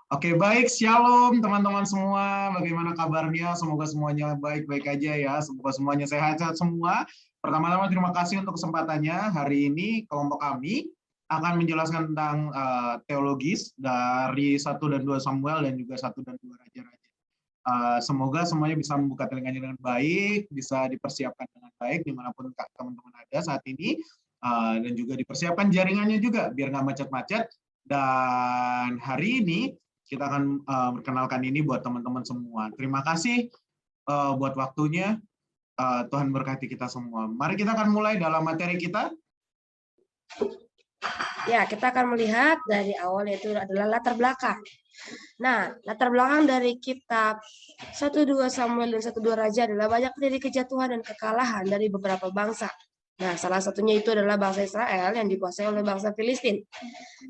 Oke, baik. Shalom teman-teman semua. Bagaimana kabarnya? Semoga semuanya baik-baik aja ya. Semoga semuanya sehat-sehat semua. Pertama-tama terima kasih untuk kesempatannya. Hari ini kelompok kami akan menjelaskan tentang teologis dari 1 dan 2 Samuel dan juga 1 dan 2 Raja-Raja. Semoga semuanya bisa membuka telinganya dengan baik, bisa dipersiapkan dengan baik dimanapun teman-teman ada saat ini, dan juga dipersiapkan jaringannya juga biar nggak macet-macet. Dan hari ini kita akan memperkenalkan ini buat teman-teman semua. Terima kasih buat waktunya. Tuhan berkati kita semua. Mari kita akan mulai dalam materi kita. Ya, kita akan melihat dari awal yaitu adalah latar belakang. Nah, latar belakang dari kitab 1-2 Samuel dan 1-2 Raja adalah banyak terjadi kejatuhan dan kekalahan dari beberapa bangsa. Nah, salah satunya itu adalah bangsa Israel yang dikuasai oleh bangsa Filistin.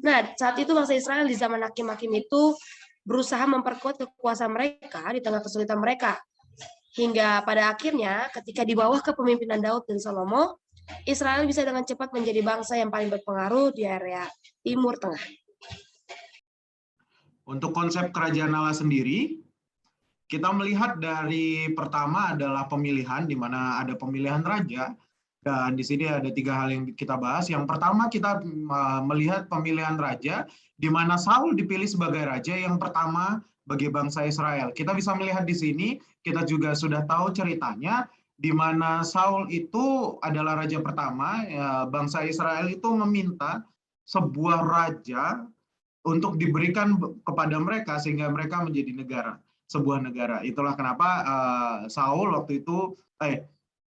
Nah, saat itu bangsa Israel di zaman hakim-hakim itu berusaha memperkuat kekuasaan mereka di tengah kesulitan mereka. Hingga pada akhirnya ketika di bawah kepemimpinan Daud dan Salomo, Israel bisa dengan cepat menjadi bangsa yang paling berpengaruh di area Timur Tengah. Untuk konsep kerajaan Allah sendiri, kita melihat dari pertama adalah pemilihan, di mana ada pemilihan raja, dan di sini ada 3 hal yang kita bahas. Yang pertama kita melihat pemilihan raja, di mana Saul dipilih sebagai raja yang pertama bagi bangsa Israel. Kita bisa melihat di sini, kita juga sudah tahu ceritanya, di mana Saul itu adalah raja pertama, bangsa Israel itu meminta sebuah raja untuk diberikan kepada mereka sehingga mereka menjadi sebuah negara. Itulah kenapa Saul waktu itu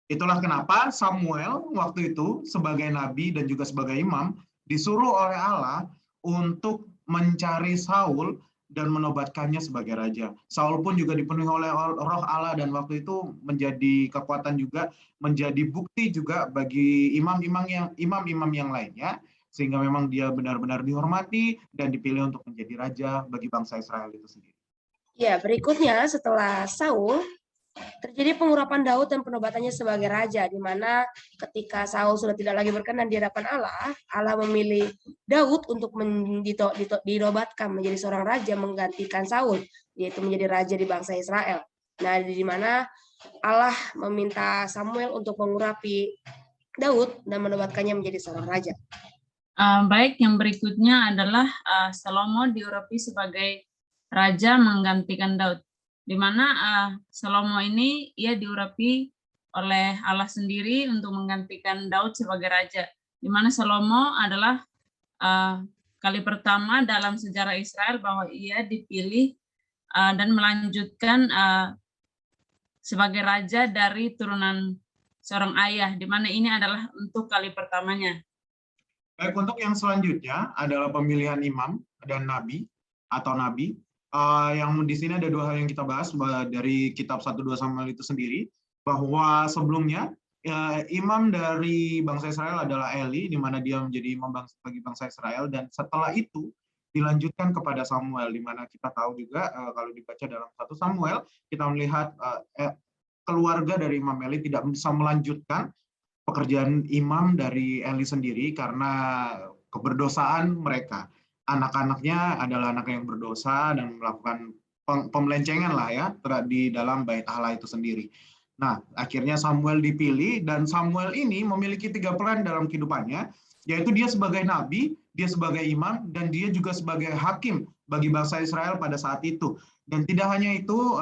itulah kenapa Samuel waktu itu sebagai nabi dan juga sebagai imam disuruh oleh Allah untuk mencari Saul dan menobatkannya sebagai raja. Saul pun juga dipenuhi oleh roh Allah dan waktu itu menjadi kekuatan juga, menjadi bukti juga bagi imam-imam yang lainnya, sehingga memang dia benar-benar dihormati dan dipilih untuk menjadi raja bagi bangsa Israel itu sendiri. Ya, berikutnya setelah Saul, terjadi pengurapan Daud dan penobatannya sebagai raja, di mana ketika Saul sudah tidak lagi berkenan di hadapan Allah, Allah memilih Daud untuk dinobatkan menjadi seorang raja menggantikan Saul, yaitu menjadi raja di bangsa Israel. Nah, di mana Allah meminta Samuel untuk mengurapi Daud dan menobatkannya menjadi seorang raja. Baik, yang berikutnya adalah Salomo diurapi sebagai raja menggantikan Daud, di mana Salomo ini ia diurapi oleh Allah sendiri untuk menggantikan Daud sebagai raja, di mana Salomo adalah kali pertama dalam sejarah Israel bahwa ia dipilih dan melanjutkan sebagai raja dari turunan seorang ayah, di mana ini adalah untuk kali pertamanya. Baik, untuk yang selanjutnya adalah pemilihan imam dan nabi atau nabi. Yang di sini ada 2 hal yang kita bahas dari kitab 1-2 Samuel itu sendiri, bahwa sebelumnya imam dari bangsa Israel adalah Eli, di mana dia menjadi imam bagi bangsa Israel, dan setelah itu dilanjutkan kepada Samuel, di mana kita tahu juga kalau dibaca dalam 1 Samuel, kita melihat keluarga dari Imam Eli tidak bisa melanjutkan pekerjaan imam dari Eli sendiri karena keberdosaan mereka. Anak-anaknya adalah anak yang berdosa dan melakukan pembelencengan lah ya di dalam bait Allah itu sendiri. Nah, akhirnya Samuel dipilih, dan Samuel ini memiliki 3 peran dalam kehidupannya, yaitu dia sebagai nabi, dia sebagai imam, dan dia juga sebagai hakim bagi bangsa Israel pada saat itu. Dan tidak hanya itu,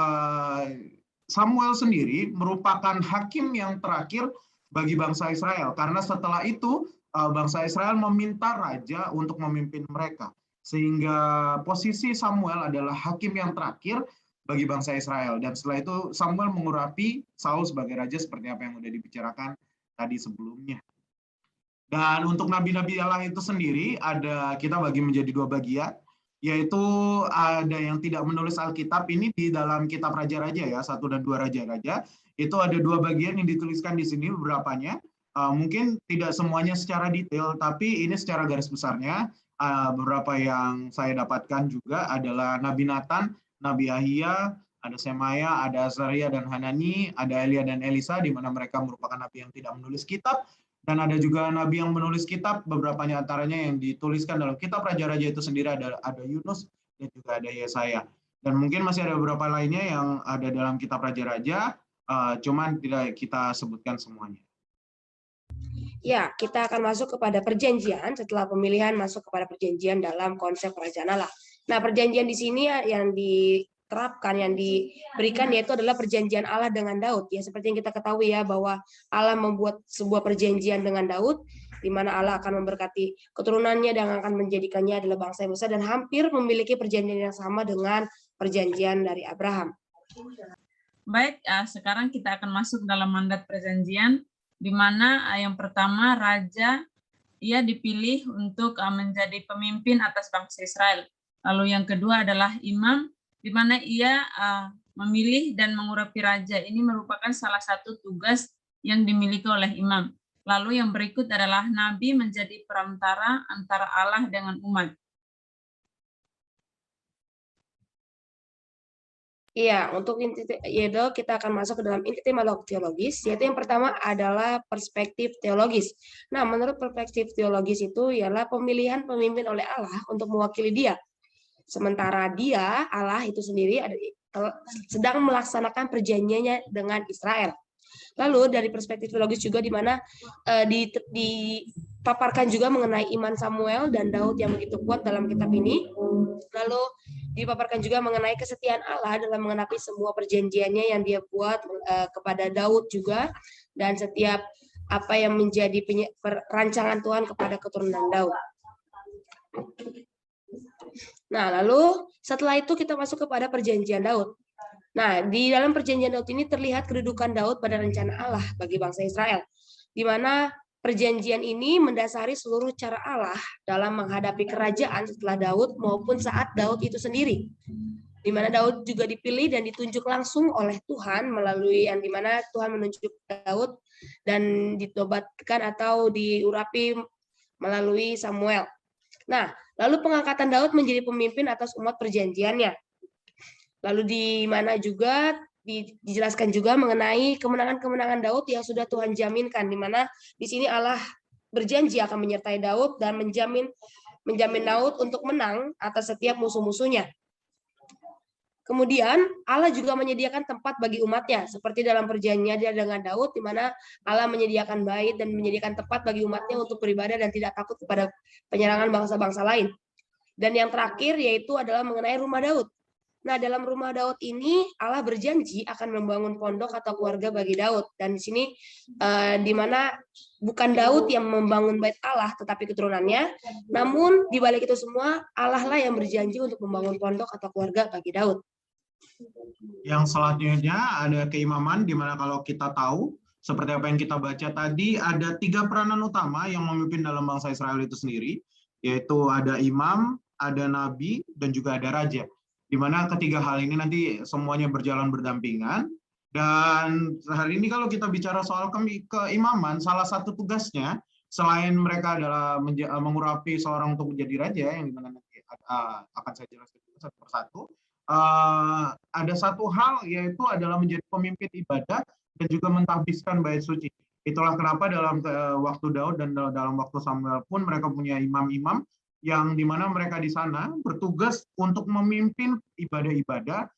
Samuel sendiri merupakan hakim yang terakhir bagi bangsa Israel, karena setelah itu bangsa Israel meminta raja untuk memimpin mereka, sehingga posisi Samuel adalah hakim yang terakhir bagi bangsa Israel. Dan setelah itu Samuel mengurapi Saul sebagai raja seperti apa yang sudah dibicarakan tadi sebelumnya. Dan untuk nabi-nabi Allah itu sendiri kita bagi menjadi 2 bagian, yaitu ada yang tidak menulis Alkitab. Ini di dalam kitab Raja-Raja ya, 1 dan 2 Raja-Raja. Itu ada 2 bagian yang dituliskan di sini beberapanya. Mungkin tidak semuanya secara detail, tapi ini secara garis besarnya. Beberapa yang saya dapatkan juga adalah Nabi Nathan, Nabi Ahia, ada Semaya, ada Azaria dan Hanani, ada Elia dan Elisa, di mana mereka merupakan nabi yang tidak menulis kitab. Dan ada juga nabi yang menulis kitab, beberapa antaranya yang dituliskan dalam kitab Raja-Raja itu sendiri, ada Yunus, dan juga ada Yesaya. Dan mungkin masih ada beberapa lainnya yang ada dalam kitab Raja-Raja, cuman tidak kita sebutkan semuanya. Ya, kita akan masuk kepada perjanjian setelah pemilihan masuk kepada perjanjian dalam konsep kerajaan Allah. Nah, perjanjian di sini yang diterapkan, yang diberikan yaitu adalah perjanjian Allah dengan Daud. Ya, seperti yang kita ketahui ya bahwa Allah membuat sebuah perjanjian dengan Daud di mana Allah akan memberkati keturunannya dan akan menjadikannya adalah bangsa yang besar dan hampir memiliki perjanjian yang sama dengan perjanjian dari Abraham. Baik, sekarang kita akan masuk dalam mandat perjanjian, di mana yang pertama raja ia dipilih untuk menjadi pemimpin atas bangsa Israel. Lalu yang kedua adalah imam, di mana ia memilih dan mengurapi raja. Ini merupakan salah satu tugas yang dimiliki oleh imam. Lalu yang berikut adalah nabi menjadi perantara antara Allah dengan umat. Iya, untuk inti yaitu kita akan masuk ke dalam inti teologis, yaitu yang pertama adalah perspektif teologis. Nah, menurut perspektif teologis itu ialah pemilihan pemimpin oleh Allah untuk mewakili Dia. Sementara Dia, Allah itu sendiri sedang melaksanakan perjanjiannya dengan Israel. Lalu dari perspektif teologis juga di mana dipaparkan juga mengenai iman Samuel dan Daud yang begitu kuat dalam kitab ini. Lalu dipaparkan juga mengenai kesetiaan Allah dalam mengenapi semua perjanjiannya yang Dia buat kepada Daud juga, dan setiap apa yang menjadi rancangan Tuhan kepada keturunan Daud. Nah, lalu setelah itu kita masuk kepada perjanjian Daud. Nah, di dalam perjanjian Daud ini terlihat kedudukan Daud pada rencana Allah bagi bangsa Israel, di mana perjanjian ini mendasari seluruh cara Allah dalam menghadapi kerajaan setelah Daud maupun saat Daud itu sendiri. Di mana Daud juga dipilih dan ditunjuk langsung oleh Tuhan melalui yang di mana Tuhan menunjuk Daud dan ditobatkan atau diurapi melalui Samuel. Nah, lalu pengangkatan Daud menjadi pemimpin atas umat perjanjiannya. Lalu di mana juga dijelaskan juga mengenai kemenangan-kemenangan Daud yang sudah Tuhan jaminkan, di mana di sini Allah berjanji akan menyertai Daud dan menjamin Daud untuk menang atas setiap musuh-musuhnya. Kemudian Allah juga menyediakan tempat bagi umatnya, seperti dalam perjanjian dengan Daud, di mana Allah menyediakan bait dan menyediakan tempat bagi umatnya untuk beribadah dan tidak takut kepada penyerangan bangsa-bangsa lain. Dan yang terakhir yaitu adalah mengenai rumah Daud. Nah, dalam rumah Daud ini Allah berjanji akan membangun pondok atau keluarga bagi Daud. Dan di sini di mana bukan Daud yang membangun bait Allah, tetapi keturunannya. Namun di balik itu semua Allah lah yang berjanji untuk membangun pondok atau keluarga bagi Daud. Yang selanjutnya ada keimaman, di mana kalau kita tahu seperti apa yang kita baca tadi, ada 3 peranan utama yang memimpin dalam bangsa Israel itu sendiri, yaitu ada imam, ada nabi, dan juga ada raja. Di mana ketiga hal ini nanti semuanya berjalan berdampingan. Dan hari ini kalau kita bicara soal keimaman, salah satu tugasnya selain mereka adalah mengurapi seorang untuk menjadi raja, yang dimana nanti akan saya jelaskan satu persatu, ada satu hal yaitu adalah menjadi pemimpin ibadah dan juga mentahbiskan bait suci. Itulah kenapa dalam waktu Daud dan dalam waktu Samuel pun mereka punya imam-imam yang dimana mereka di sana bertugas untuk memimpin ibadah-ibadah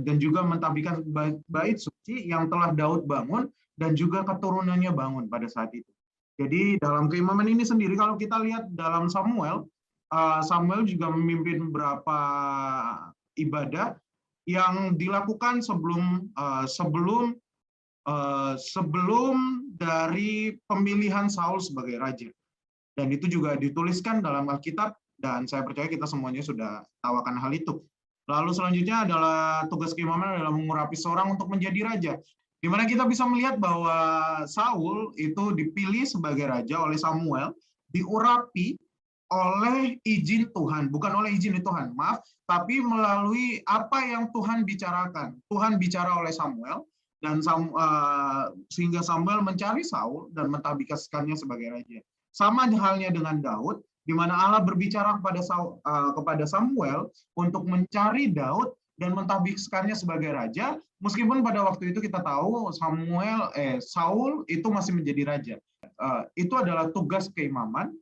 dan juga mentahbiskan bait suci yang telah Daud bangun dan juga keturunannya bangun pada saat itu. Jadi dalam keimaman ini sendiri kalau kita lihat dalam Samuel juga memimpin beberapa ibadah yang dilakukan sebelum dari pemilihan Saul sebagai raja. Dan itu juga dituliskan dalam Alkitab, dan saya percaya kita semuanya sudah tahu akan hal itu. Lalu selanjutnya adalah tugas keimaman adalah mengurapi seorang untuk menjadi raja. Di mana kita bisa melihat bahwa Saul itu dipilih sebagai raja oleh Samuel, diurapi oleh izin Tuhan, bukan oleh izin Tuhan, maaf, tapi melalui apa yang Tuhan bicarakan. Tuhan bicara oleh Samuel, dan sehingga Samuel mencari Saul dan mentahbiskannya sebagai raja. Sama halnya dengan Daud, di mana Allah berbicara kepada Samuel untuk mencari Daud dan mentahbiskannya sebagai raja, meskipun pada waktu itu kita tahu Saul itu masih menjadi raja. Itu adalah tugas keimaman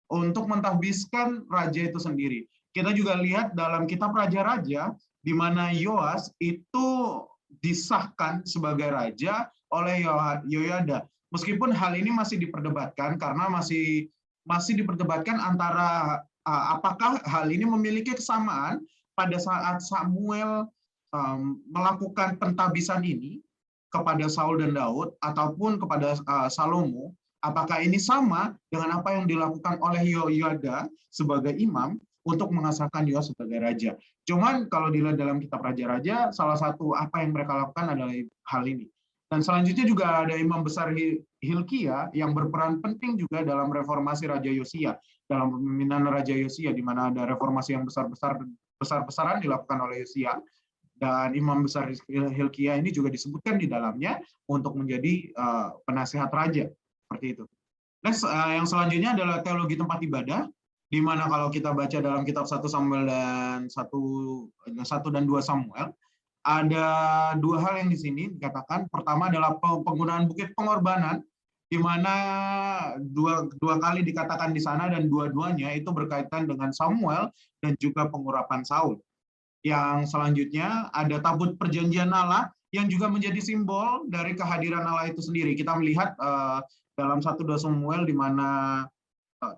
untuk mentahbiskan raja itu sendiri. Kita juga lihat dalam kitab Raja-Raja, di mana Yoas itu disahkan sebagai raja oleh Yoyada. Meskipun hal ini masih diperdebatkan, karena masih diperdebatkan antara apakah hal ini memiliki kesamaan pada saat Samuel melakukan pentabisan ini kepada Saul dan Daud, ataupun kepada Salomo, apakah ini sama dengan apa yang dilakukan oleh Yoyada sebagai imam untuk mengesahkan Yoas sebagai raja. Cuman kalau dilihat dalam kitab Raja-Raja, salah satu apa yang mereka lakukan adalah hal ini. Dan selanjutnya juga ada imam besar Hilkia yang berperan penting juga dalam reformasi Raja Yosia, dalam pemimpinan Raja Yosia, di mana ada reformasi yang besar-besaran dilakukan oleh Yosia. Dan imam besar Hilkia ini juga disebutkan di dalamnya untuk menjadi penasihat raja, seperti itu. Next, yang selanjutnya adalah teologi tempat ibadah, di mana kalau kita baca dalam kitab 1 Samuel dan 1 dan 2 Samuel, ada dua hal yang di sini dikatakan. Pertama adalah penggunaan bukit pengorbanan, di mana dua kali dikatakan di sana, dan dua-duanya itu berkaitan dengan Samuel dan juga pengurapan Saul. Yang selanjutnya ada tabut perjanjian Allah, yang juga menjadi simbol dari kehadiran Allah itu sendiri. Kita melihat dalam 1-2 Samuel, di mana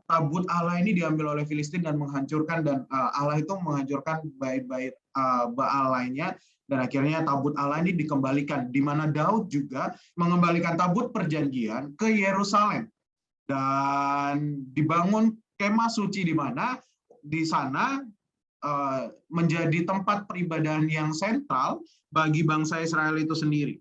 tabut Allah ini diambil oleh Filistin dan menghancurkan, dan Allah itu menghancurkan bait-bait Baal lainnya, dan akhirnya tabut Allah ini dikembalikan, di mana Daud juga mengembalikan tabut perjanjian ke Yerusalem, dan dibangun kemah suci, di mana di sana menjadi tempat peribadahan yang sentral bagi bangsa Israel itu sendiri.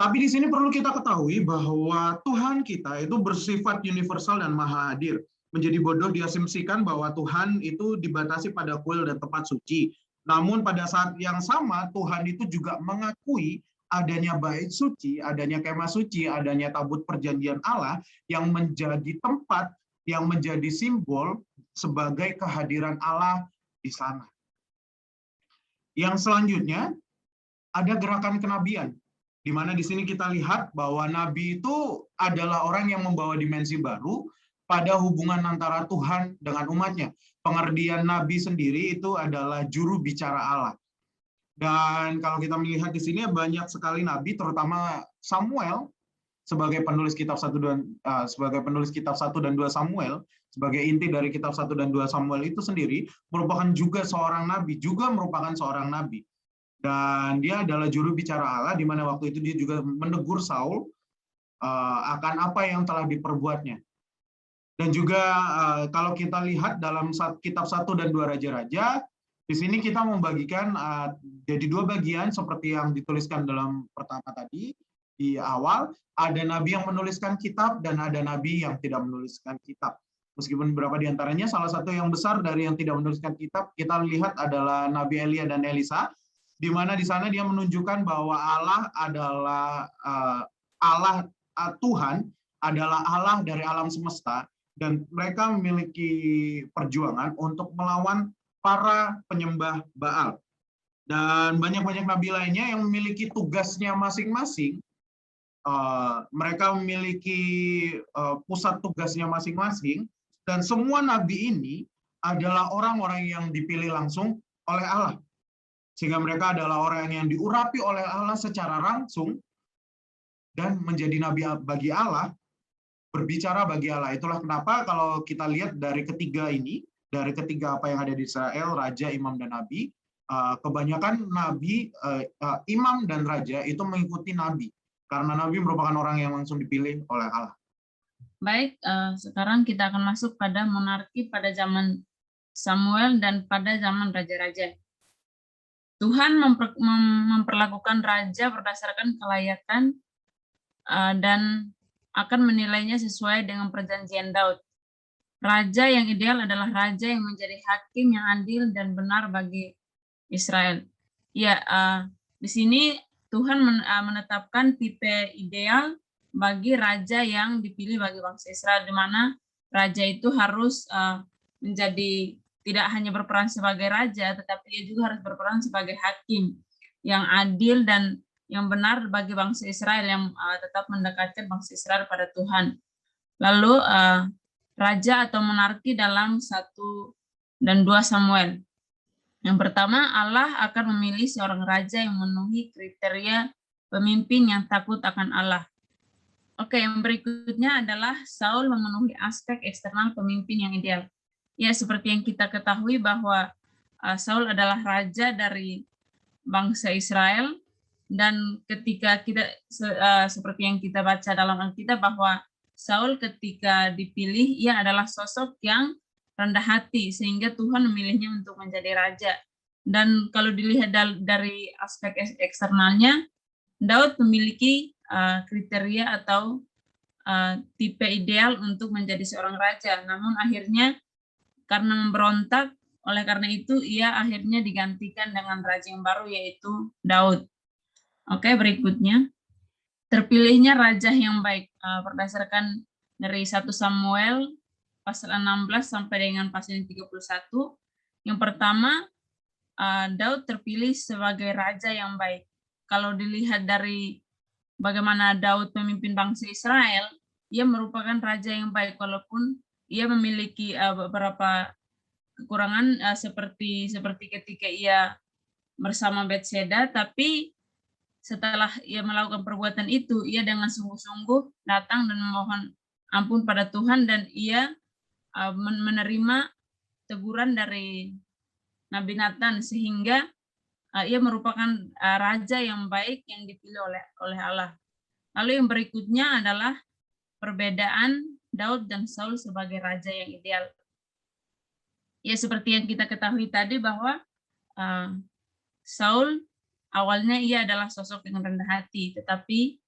Tapi di sini perlu kita ketahui bahwa Tuhan kita itu bersifat universal dan maha hadir. Menjadi bodoh diasumsikan bahwa Tuhan itu dibatasi pada kuil dan tempat suci. Namun pada saat yang sama, Tuhan itu juga mengakui adanya bait suci, adanya kemah suci, adanya tabut perjanjian Allah yang menjadi tempat, yang menjadi simbol sebagai kehadiran Allah di sana. Yang selanjutnya ada gerakan kenabian, di mana di sini kita lihat bahwa nabi itu adalah orang yang membawa dimensi baru pada hubungan antara Tuhan dengan umatnya. Pengertian nabi sendiri itu adalah juru bicara Allah. Dan kalau kita melihat di sini banyak sekali nabi, terutama Samuel sebagai penulis kitab 1 dan 2 Samuel, sebagai inti dari kitab 1 dan 2 Samuel itu sendiri merupakan juga seorang nabi, juga merupakan seorang nabi. Dan dia adalah juru bicara Allah, di mana waktu itu dia juga menegur Saul akan apa yang telah diperbuatnya. Dan juga kalau kita lihat dalam kitab 1 dan 2 Raja-Raja, di sini kita membagikan jadi dua bagian seperti yang dituliskan dalam pertama tadi di awal. Ada nabi yang menuliskan kitab dan ada nabi yang tidak menuliskan kitab. Meskipun beberapa di antaranya, salah satu yang besar dari yang tidak menuliskan kitab kita lihat adalah Nabi Elia dan Elisa, di mana di sana dia menunjukkan bahwa Allah adalah Tuhan adalah Allah dari alam semesta, dan mereka memiliki perjuangan untuk melawan para penyembah Baal. Dan banyak-banyak nabi lainnya yang memiliki tugasnya masing-masing. Mereka memiliki pusat tugasnya masing-masing, dan semua nabi ini adalah orang-orang yang dipilih langsung oleh Allah. Sehingga mereka adalah orang yang diurapi oleh Allah secara langsung dan menjadi nabi bagi Allah, berbicara bagi Allah. Itulah kenapa kalau kita lihat dari ketiga ini, dari ketiga apa yang ada di Israel, raja, imam, dan nabi, kebanyakan nabi, imam, dan raja itu mengikuti nabi. Karena nabi merupakan orang yang langsung dipilih oleh Allah. Baik, sekarang kita akan masuk pada monarki pada zaman Samuel dan pada zaman raja-raja. Tuhan memperlakukan raja berdasarkan kelayakan dan akan menilainya sesuai dengan perjanjian Daud. Raja yang ideal adalah raja yang menjadi hakim yang adil dan benar bagi Israel. Ya, di sini Tuhan menetapkan tipe ideal bagi raja yang dipilih bagi bangsa Israel, di mana raja itu harus menjadi tidak hanya berperan sebagai raja, tetapi dia juga harus berperan sebagai hakim yang adil dan yang benar bagi bangsa Israel, yang tetap mendekatkan bangsa Israel pada Tuhan. Lalu raja atau monarki dalam satu dan 2 Samuel. Yang pertama, Allah akan memilih seorang raja yang memenuhi kriteria pemimpin yang takut akan Allah. Oke, yang berikutnya adalah Saul memenuhi aspek eksternal pemimpin yang ideal. Ya, seperti yang kita ketahui bahwa Saul adalah raja dari bangsa Israel, dan ketika kita seperti yang kita baca dalam Alkitab bahwa Saul ketika dipilih, ia adalah sosok yang rendah hati sehingga Tuhan memilihnya untuk menjadi raja. Dan kalau dilihat dari aspek eksternalnya, Daud memiliki kriteria atau tipe ideal untuk menjadi seorang raja. Namun akhirnya karena memberontak, oleh karena itu ia akhirnya digantikan dengan raja yang baru, yaitu Daud. Oke, berikutnya. Terpilihnya raja yang baik berdasarkan dari 1 Samuel pasal 16 sampai dengan pasal 31. Yang pertama, Daud terpilih sebagai raja yang baik. Kalau dilihat dari bagaimana Daud memimpin bangsa Israel, ia merupakan raja yang baik walaupun ia memiliki beberapa kekurangan seperti ketika ia bersama Betseda, tapi setelah ia melakukan perbuatan itu, ia dengan sungguh-sungguh datang dan memohon ampun pada Tuhan, dan ia menerima teguran dari Nabi Nathan, sehingga ia merupakan raja yang baik yang dipilih oleh Allah. Lalu yang berikutnya adalah perbedaan Daud dan Saul sebagai raja yang ideal. Ya, seperti yang kita ketahui tadi bahwa Saul awalnya ia adalah sosok yang rendah hati, tetapi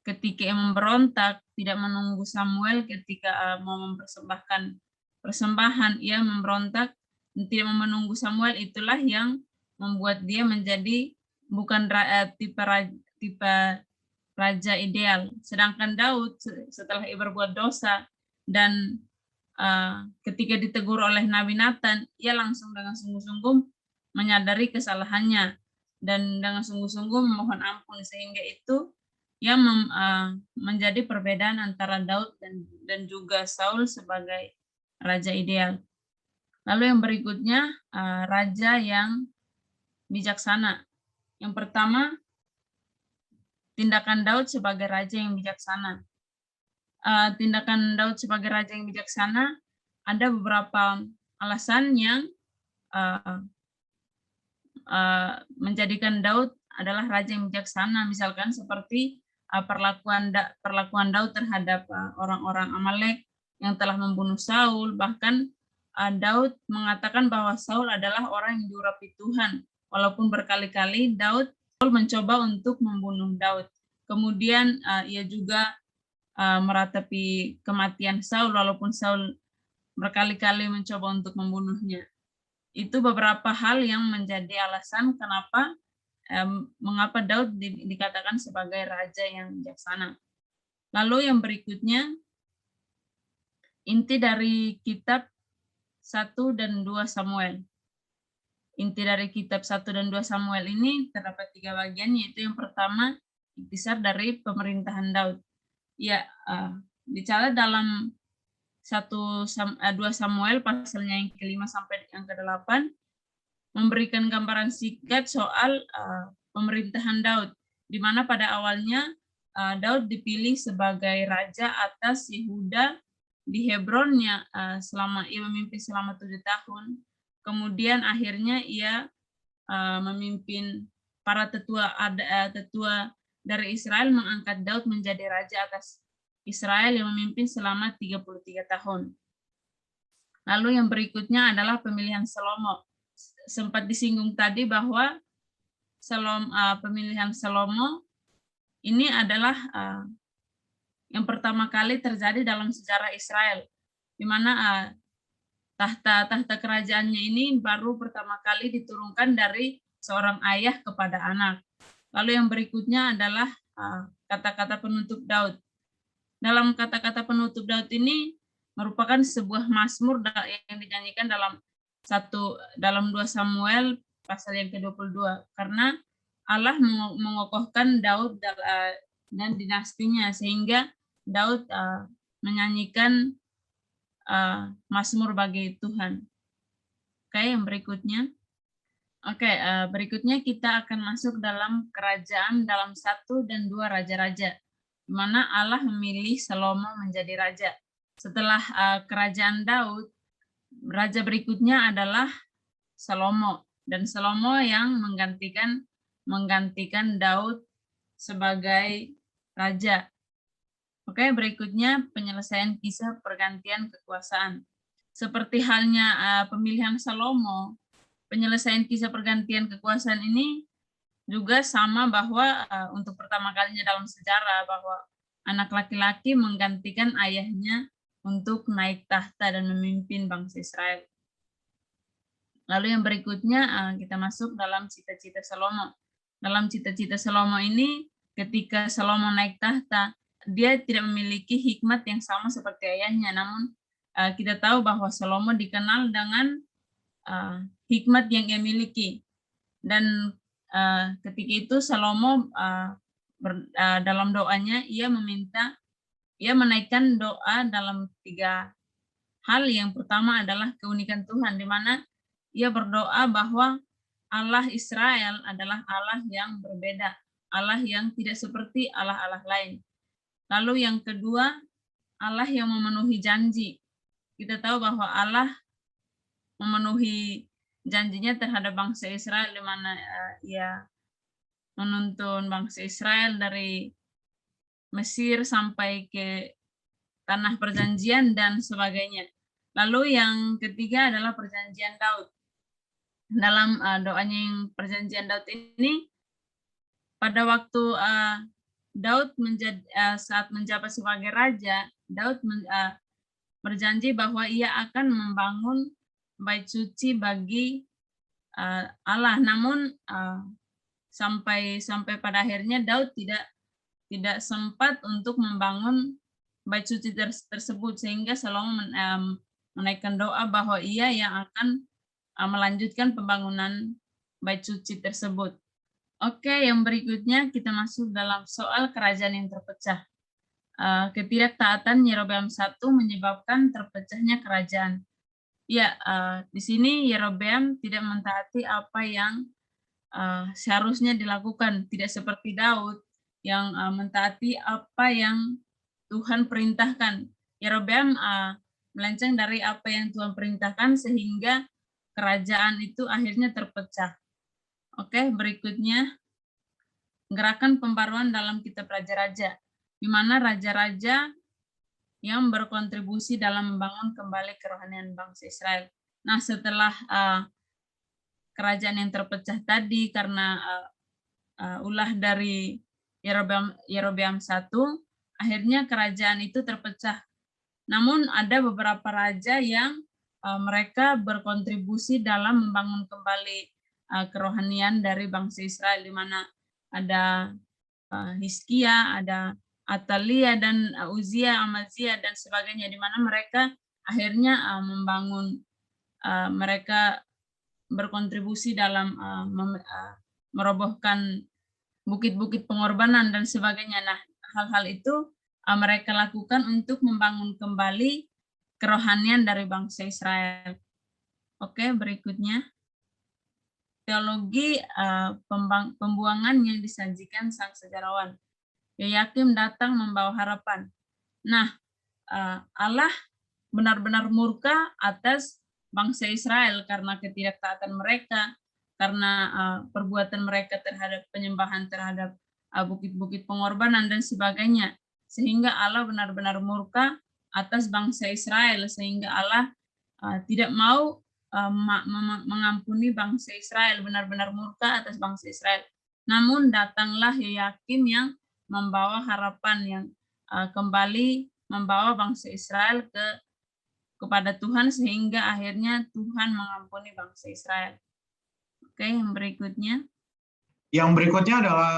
ketika ia memberontak, tidak menunggu Samuel ketika mau mempersembahkan persembahan, ia memberontak dan tidak menunggu Samuel. Itulah yang membuat dia menjadi bukan tipe raja ideal. Sedangkan Daud setelah ia berbuat dosa dan ketika ditegur oleh Nabi Nathan, ia langsung dengan sungguh-sungguh menyadari kesalahannya dan dengan sungguh-sungguh memohon ampun, sehingga itu yang menjadi perbedaan antara Daud dan juga Saul sebagai raja ideal. Lalu yang berikutnya, raja yang bijaksana. Yang pertama, tindakan Daud sebagai raja yang bijaksana. Tindakan Daud sebagai raja yang bijaksana, ada beberapa alasan yang menjadikan Daud adalah raja yang bijaksana, misalkan seperti perlakuan Daud terhadap orang-orang Amalek yang telah membunuh Saul. Bahkan Daud mengatakan bahwa Saul adalah orang yang diurapi Tuhan, walaupun berkali-kali Daud mencoba untuk membunuh Daud. Kemudian ia juga meratapi kematian Saul, walaupun Saul berkali-kali mencoba untuk membunuhnya. Itu beberapa hal yang menjadi alasan kenapa mengapa Daud dikatakan sebagai raja yang bijaksana. Lalu yang berikutnya, inti dari kitab 1 dan 2 Samuel. Inti dari kitab 1 dan 2 Samuel ini terdapat 3 bagian, yaitu yang pertama, intisar dari pemerintahan Daud. Ya, bicara dalam 2 Samuel pasalnya yang ke-5 sampai yang ke-8 memberikan gambaran singkat soal pemerintahan Daud, di mana pada awalnya Daud dipilih sebagai raja atas Yehuda di Hebronnya selama ia memimpin selama 7 tahun. Kemudian akhirnya ia memimpin para tetua dari Israel mengangkat Daud menjadi raja atas Israel yang memimpin selama 33 tahun. Lalu yang berikutnya adalah pemilihan Salomo. Sempat disinggung tadi bahwa pemilihan Salomo ini adalah yang pertama kali terjadi dalam sejarah Israel, di mana tahta kerajaannya ini baru pertama kali diturunkan dari seorang ayah kepada anak. Lalu yang berikutnya adalah kata-kata penutup Daud. Dalam kata-kata penutup Daud ini merupakan sebuah mazmur yang dinyanyikan dalam 2 Samuel pasal yang ke-22, karena Allah mengokohkan Daud dan dinastinya, sehingga Daud menyanyikan mazmur bagi Tuhan. Oke, yang berikutnya. Oke, berikutnya kita akan masuk dalam kerajaan dalam 1 dan 2 raja-raja, di mana Allah memilih Salomo menjadi raja. Setelah kerajaan Daud, raja berikutnya adalah Salomo, dan Salomo yang menggantikan Daud sebagai raja. Oke, berikutnya penyelesaian kisah pergantian kekuasaan. Seperti halnya pemilihan Salomo, penyelesaian kisah pergantian kekuasaan ini juga sama bahwa untuk pertama kalinya dalam sejarah bahwa anak laki-laki menggantikan ayahnya untuk naik tahta dan memimpin bangsa Israel. Lalu yang berikutnya kita masuk dalam cita-cita Salomo. Dalam cita-cita Salomo ini ketika Salomo naik tahta, dia tidak memiliki hikmat yang sama seperti ayahnya, namun kita tahu bahwa Salomo dikenal dengan hikmat yang ia miliki, dan ketika itu Salomo dalam doanya ia menaikkan doa dalam 3 hal. Yang pertama adalah keunikan Tuhan, di mana ia berdoa bahwa Allah Israel adalah Allah yang berbeda, Allah yang tidak seperti Allah-Allah lain. Lalu yang kedua, Allah yang memenuhi janji. Kita tahu bahwa Allah memenuhi janjinya terhadap bangsa Israel, di mana ia menuntun bangsa Israel dari Mesir sampai ke tanah perjanjian dan sebagainya. Lalu yang ketiga adalah perjanjian Daud. Dalam doanya yang perjanjian Daud ini, pada waktu Daud saat menjabat sebagai raja, Daud berjanji bahwa ia akan membangun bait suci bagi Allah. Namun sampai pada akhirnya Daud tidak sempat untuk membangun bait suci tersebut, sehingga Salomo menaikkan doa bahwa ia yang akan melanjutkan pembangunan bait suci tersebut. Oke, yang berikutnya kita masuk dalam soal kerajaan yang terpecah. Ketidaktaatan Yerobeam I menyebabkan terpecahnya kerajaan. Ya, di sini Yerobeam tidak mentaati apa yang seharusnya dilakukan, tidak seperti Daud yang mentaati apa yang Tuhan perintahkan. Yerobeam melenceng dari apa yang Tuhan perintahkan sehingga kerajaan itu akhirnya terpecah. Oke, berikutnya gerakan pembaruan dalam kitab Raja-Raja, di mana raja-raja yang berkontribusi dalam membangun kembali kerohanian bangsa Israel. Nah, setelah kerajaan yang terpecah tadi karena ulah dari Yerobeam I, akhirnya kerajaan itu terpecah. Namun ada beberapa raja yang mereka berkontribusi dalam membangun kembali kerohanian dari bangsa Israel, di mana ada Hizkia, ada Atalia dan Uzia, Amazia dan sebagainya, di mana mereka akhirnya membangun, mereka berkontribusi dalam merobohkan bukit-bukit pengorbanan dan sebagainya. Nah, hal-hal itu mereka lakukan untuk membangun kembali kerohanian dari bangsa Israel. Oke, berikutnya. Teologi pembuangan yang disajikan sang sejarawan. Yoyakim datang membawa harapan. Nah, Allah benar-benar murka atas bangsa Israel karena ketidaktaatan mereka, karena perbuatan mereka terhadap penyembahan terhadap bukit-bukit pengorbanan dan sebagainya. Sehingga Allah benar-benar murka atas bangsa Israel, sehingga Allah tidak mau mengampuni bangsa Israel, benar-benar murka atas bangsa Israel. Namun datanglah Yoyakim yang membawa harapan, yang kembali membawa bangsa Israel kepada Tuhan, sehingga akhirnya Tuhan mengampuni bangsa Israel. Oke, yang berikutnya. Yang berikutnya adalah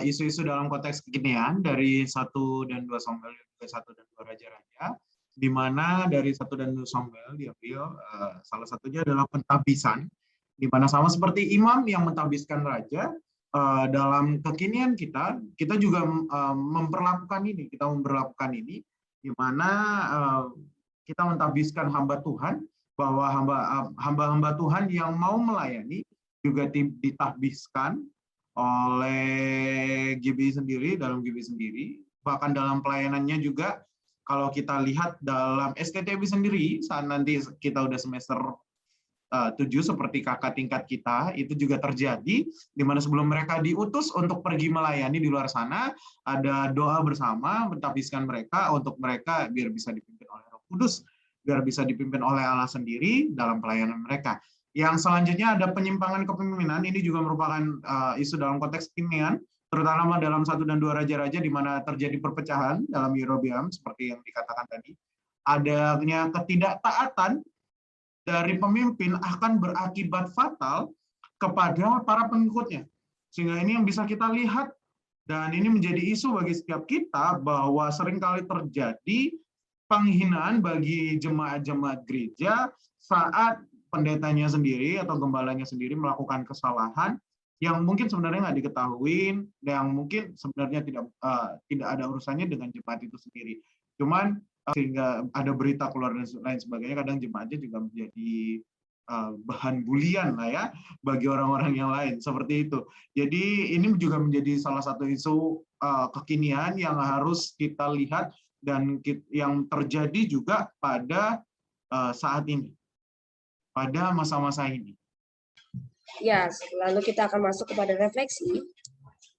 isu-isu dalam konteks kekinian dari 1 dan 2 Samuel, 1 dan 2 Raja-Raja, di mana dari 1 dan 2 Samuel diambil salah satunya adalah pentahbisan, di mana sama seperti imam yang mentahbiskan raja, dalam kekinian kita juga memperlakukan ini, di mana kita mentahbiskan hamba Tuhan bahwa hamba-hamba Tuhan yang mau melayani juga ditahbiskan oleh GBI sendiri, dalam GBI sendiri, bahkan dalam pelayanannya juga. Kalau kita lihat dalam STTB sendiri, saat nanti kita udah semester 7 seperti kakak tingkat kita, itu juga terjadi, di mana sebelum mereka diutus untuk pergi melayani di luar sana, ada doa bersama, mentahbiskan mereka untuk mereka biar bisa dipimpin oleh Roh Kudus, biar bisa dipimpin oleh Allah sendiri dalam pelayanan mereka. Yang selanjutnya ada penyimpangan kepemimpinan, ini juga merupakan isu dalam konteks kekinian, terutama dalam 1 dan 2 raja-raja di mana terjadi perpecahan dalam Yerobeam seperti yang dikatakan tadi. Adanya ketidaktaatan dari pemimpin akan berakibat fatal kepada para pengikutnya. Sehingga ini yang bisa kita lihat, dan ini menjadi isu bagi setiap kita bahwa seringkali terjadi penghinaan bagi jemaat-jemaat gereja saat pendetanya sendiri atau gembalanya sendiri melakukan kesalahan yang mungkin sebenarnya nggak diketahui, yang mungkin sebenarnya tidak ada urusannya dengan jemaat itu sendiri. Cuman sehingga ada berita keluar dan lain sebagainya, kadang jemaatnya juga menjadi bahan bulian lah ya bagi orang-orang yang lain seperti itu. Jadi ini juga menjadi salah satu isu kekinian yang harus kita lihat dan yang terjadi juga pada saat ini, pada masa-masa ini. Ya, lalu kita akan masuk kepada refleksi.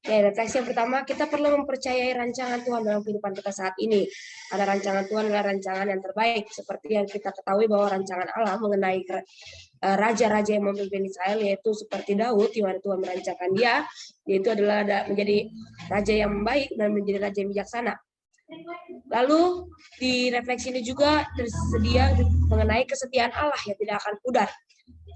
Ya, refleksi yang pertama, kita perlu mempercayai rancangan Tuhan dalam kehidupan kita saat ini. Ada rancangan Tuhan adalah rancangan yang terbaik. Seperti yang kita ketahui bahwa rancangan Allah mengenai raja-raja yang memimpin Israel, yaitu seperti Daud, di mana Tuhan merancangkan dia, yaitu adalah menjadi raja yang baik dan menjadi raja yang bijaksana. Lalu di refleksi ini juga tersedia mengenai kesetiaan Allah yang tidak akan pudar,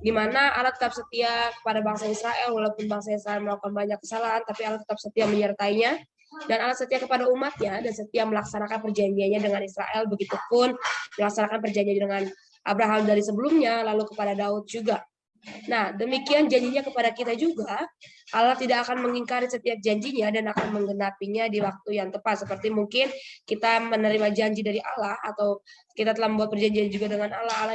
di mana Allah tetap setia kepada bangsa Israel, walaupun bangsa Israel melakukan banyak kesalahan, tapi Allah tetap setia menyertainya, dan Allah setia kepada umatnya, dan setia melaksanakan perjanjiannya dengan Israel, begitupun melaksanakan perjanjian dengan Abraham dari sebelumnya, lalu kepada Daud juga. Nah, demikian janjinya kepada kita juga. Allah tidak akan mengingkari setiap janjinya dan akan menggenapinya di waktu yang tepat. Seperti mungkin kita menerima janji dari Allah atau kita telah membuat perjanjian juga dengan Allah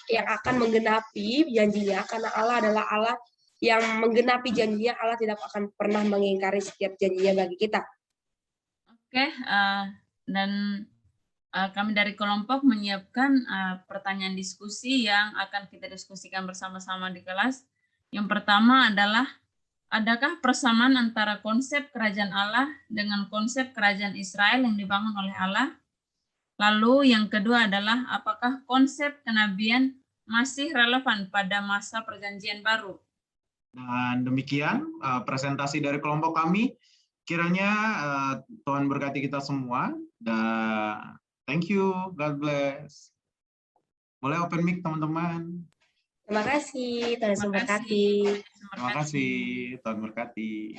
yang akan menggenapi janjinya, karena Allah adalah Allah yang menggenapi janjinya. Allah tidak akan pernah mengingkari setiap janjinya bagi kita. Oke, dan kami dari kelompok menyiapkan pertanyaan diskusi yang akan kita diskusikan bersama-sama di kelas. Yang pertama adalah, adakah persamaan antara konsep kerajaan Allah dengan konsep kerajaan Israel yang dibangun oleh Allah? Lalu yang kedua adalah, apakah konsep kenabian masih relevan pada masa perjanjian baru? Dan demikian presentasi dari kelompok kami. Kiranya Tuhan berkati kita semua. Dan thank you, God bless. Boleh open mic teman-teman. Terima kasih, Tuhan memberkati. Terima kasih, Tuhan berkati.